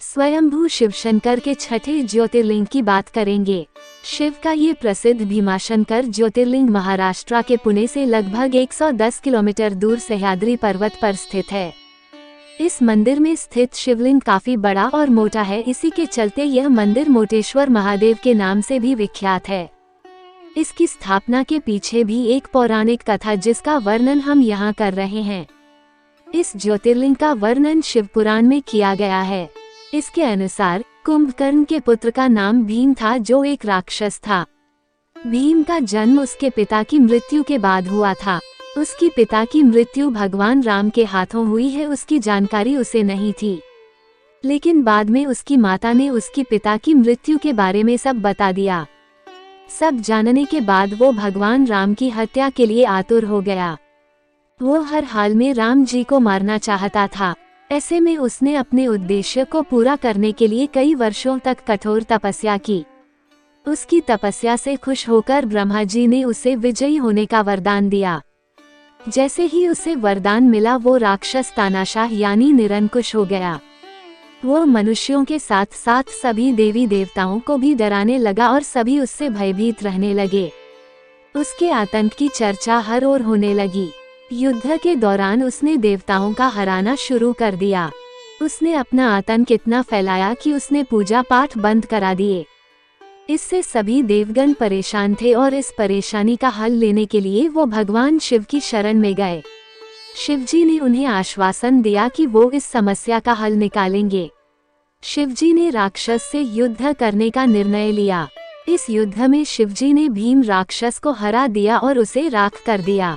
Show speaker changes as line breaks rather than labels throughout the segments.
स्वयंभू शिवशंकर के छठे ज्योतिर्लिंग की बात करेंगे। शिव का ये प्रसिद्ध भीमाशंकर ज्योतिर्लिंग महाराष्ट्र के पुणे से लगभग 110 किलोमीटर दूर सह्याद्री पर्वत पर स्थित है। इस मंदिर में स्थित शिवलिंग काफी बड़ा और मोटा है, इसी के चलते यह मंदिर मोटेश्वर महादेव के नाम से भी विख्यात है। इसकी स्थापना के पीछे भी एक पौराणिक कथा जिसका वर्णन हम यहाँ कर रहे हैं। इस ज्योतिर्लिंग का वर्णन शिव पुराण में किया गया है। इसके अनुसार कुंभकर्ण के पुत्र का नाम भीम था, जो एक राक्षस था। भीम का जन्म उसके पिता की मृत्यु के बाद हुआ था। उसकी पिता की मृत्यु भगवान राम के हाथों हुई है, उसकी जानकारी उसे नहीं थी। लेकिन बाद में उसकी माता ने उसकी पिता की मृत्यु के बारे में सब बता दिया। सब जानने के बाद वो भगवान राम की हत्या के लिए आतुर हो गया। वो हर हाल में राम जी को मारना चाहता था। ऐसे में उसने अपने उद्देश्य को पूरा करने के लिए कई वर्षों तक कठोर तपस्या की। उसकी तपस्या से खुश होकर ब्रह्मा जी ने उसे विजयी होने का वरदान दिया। जैसे ही उसे वरदान मिला, वो राक्षस तानाशाह यानी निरंकुश हो गया। वो मनुष्यों के साथ साथ सभी देवी देवताओं को भी डराने लगा और सभी उससे भयभीत रहने लगे। उसके आतंक की चर्चा हर ओर होने लगी। युद्ध के दौरान उसने देवताओं का हराना शुरू कर दिया। उसने अपना आतंक इतना फैलाया कि उसने पूजा पाठ बंद करा दिए। इससे सभी देवगण परेशान थे और इस परेशानी का हल लेने के लिए वो भगवान शिव की शरण में गए। शिवजी ने उन्हें आश्वासन दिया कि वो इस समस्या का हल निकालेंगे। शिवजी ने राक्षस से युद्ध करने का निर्णय लिया। इस युद्ध में शिवजी ने भीम राक्षस को हरा दिया और उसे राख कर दिया।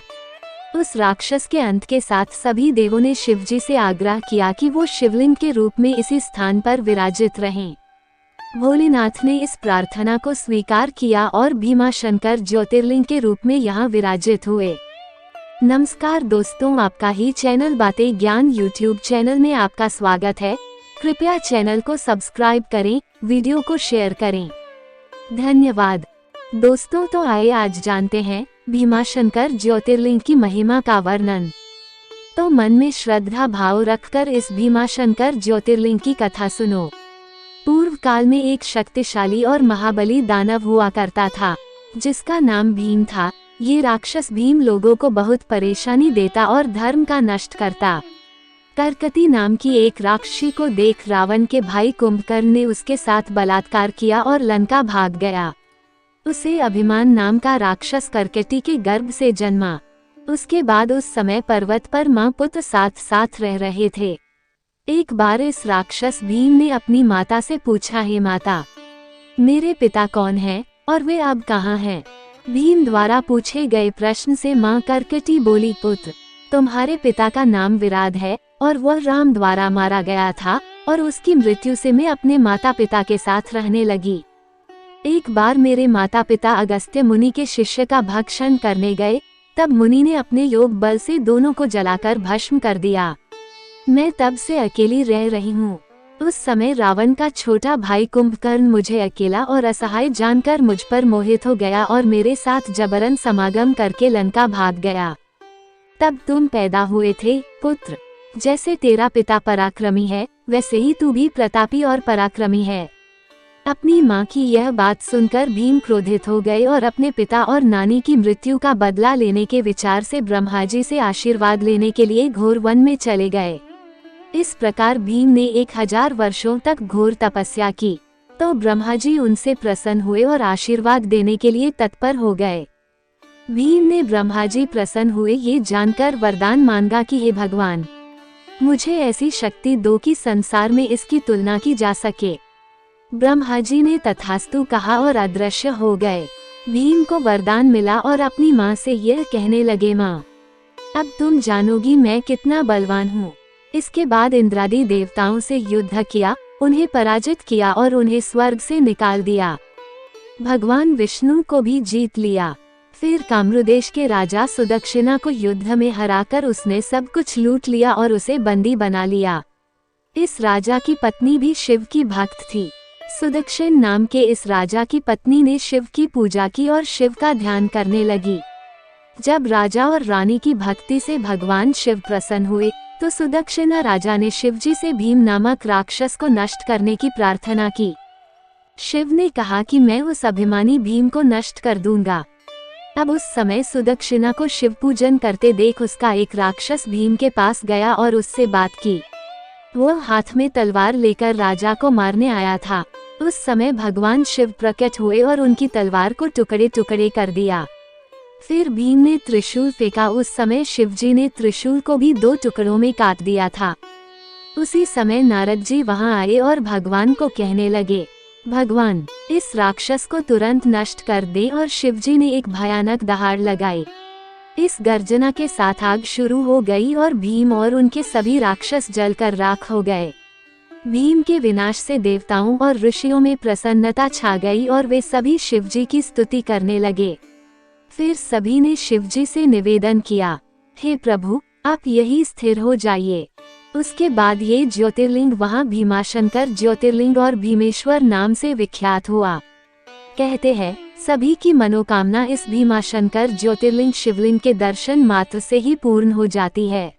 उस राक्षस के अंत के साथ सभी देवों ने शिवजी से आग्रह किया कि वो शिवलिंग के रूप में इसी स्थान पर विराजित रहें। भोलेनाथ ने इस प्रार्थना को स्वीकार किया और भीमाशंकर ज्योतिर्लिंग के रूप में यहाँ विराजित हुए। नमस्कार दोस्तों, आपका ही चैनल बातें ज्ञान यूट्यूब चैनल में आपका स्वागत है। कृपया चैनल को सब्सक्राइब करें, वीडियो को शेयर करें। धन्यवाद। दोस्तों, तो आइए आज जानते हैं भीमाशंकर ज्योतिर्लिंग की महिमा का वर्णन। तो मन में श्रद्धा भाव रखकर इस भीमाशंकर ज्योतिर्लिंग की कथा सुनो। पूर्व काल में एक शक्तिशाली और महाबली दानव हुआ करता था, जिसका नाम भीम था। ये राक्षस भीम लोगों को बहुत परेशानी देता और धर्म का नष्ट करता। करकती नाम की एक राक्षसी को देख रावण के भाई कुंभकर्ण ने उसके साथ बलात्कार किया और लंका भाग गया। उसे अभिमान नाम का राक्षस करकटी के गर्भ से जन्मा। उसके बाद उस समय पर्वत पर माँ पुत्र साथ साथ रह रहे थे। एक बार इस राक्षस भीम ने अपनी माता से पूछा, हे माता, मेरे पिता कौन है और वे अब कहाँ हैं? भीम द्वारा पूछे गए प्रश्न से माँ करकटी बोली, पुत्र, तुम्हारे पिता का नाम विराट है और वह राम द्वारा मारा गया था और उसकी मृत्यु से मैं अपने माता पिता के साथ रहने लगी। एक बार मेरे माता पिता अगस्त्य मुनि के शिष्य का भक्षण करने गए, तब मुनि ने अपने योग बल से दोनों को जलाकर भस्म कर दिया। मैं तब से अकेली रह रही हूँ। उस समय रावण का छोटा भाई कुंभकर्ण मुझे अकेला और असहाय जानकर मुझ पर मोहित हो गया और मेरे साथ जबरन समागम करके लंका भाग गया। तब तुम पैदा हुए थे, पुत्र। जैसे तेरा पिता पराक्रमी है, वैसे ही तू भी प्रतापी और पराक्रमी है। अपनी माँ की यह बात सुनकर भीम क्रोधित हो गए और अपने पिता और नानी की मृत्यु का बदला लेने के विचार से ब्रह्मा जी से आशीर्वाद लेने के लिए घोर वन में चले गए। इस प्रकार भीम ने 1000 वर्षों तक घोर तपस्या की, तो ब्रह्मा जी उनसे प्रसन्न हुए और आशीर्वाद देने के लिए तत्पर हो गए। भीम ने ब्रह्मा जी प्रसन्न हुए ये जानकर वरदान मांगा कि हे भगवान, मुझे ऐसी शक्ति दो कि संसार में इसकी तुलना की जा सके। ब्रह्मा जी ने तथास्तु कहा और अदृश्य हो गए। भीम को वरदान मिला और अपनी माँ से यह कहने लगे, माँ, अब तुम जानोगी मैं कितना बलवान हूँ। इसके बाद इंद्रादि देवताओं से युद्ध किया, उन्हें पराजित किया और उन्हें स्वर्ग से निकाल दिया। भगवान विष्णु को भी जीत लिया। फिर काम्रुदेश के राजा सुदक्षिणा को युद्ध में हराकर उसने सब कुछ लूट लिया और उसे बंदी बना लिया। इस राजा की पत्नी भी शिव की भक्त थी। सुदक्षिण नाम के इस राजा की पत्नी ने शिव की पूजा की और शिव का ध्यान करने लगी। जब राजा और रानी की भक्ति से भगवान शिव प्रसन्न हुए, तो सुदक्षिणा राजा ने शिवजी से भीम नामक राक्षस को नष्ट करने की प्रार्थना की। शिव ने कहा कि मैं उस अभिमानी भीम को नष्ट कर दूंगा। अब उस समय सुदक्षिणा को शिव पूजन करते देख उसका एक राक्षस भीम के पास गया और उससे बात की। वो हाथ में तलवार लेकर राजा को मारने आया था। उस समय भगवान शिव प्रकट हुए और उनकी तलवार को टुकड़े टुकड़े कर दिया। फिर भीम ने त्रिशूल फेंका। उस समय शिवजी ने त्रिशूल को भी 2 टुकड़ों में काट दिया था। उसी समय नारद जी वहां आए और भगवान को कहने लगे, भगवान, इस राक्षस को तुरंत नष्ट कर दे। और शिवजी ने एक भयानक दहाड़ लगाई। इस गर्जना के साथ आग शुरू हो गई और भीम और उनके सभी राक्षस जलकर राख हो गए। भीम के विनाश से देवताओं और ऋषियों में प्रसन्नता छा गई और वे सभी शिवजी की स्तुति करने लगे। फिर सभी ने शिवजी से निवेदन किया, हे प्रभु, आप यहीं स्थिर हो जाइए। उसके बाद ये ज्योतिर्लिंग वहां भीमाशंकर ज्योतिर्लिंग और भीमेश्वर नाम से विख्यात हुआ। कहते हैं, सभी की मनोकामना इस भीमाशंकर ज्योतिर्लिंग शिवलिंग के दर्शन मात्र से ही पूर्ण हो जाती है।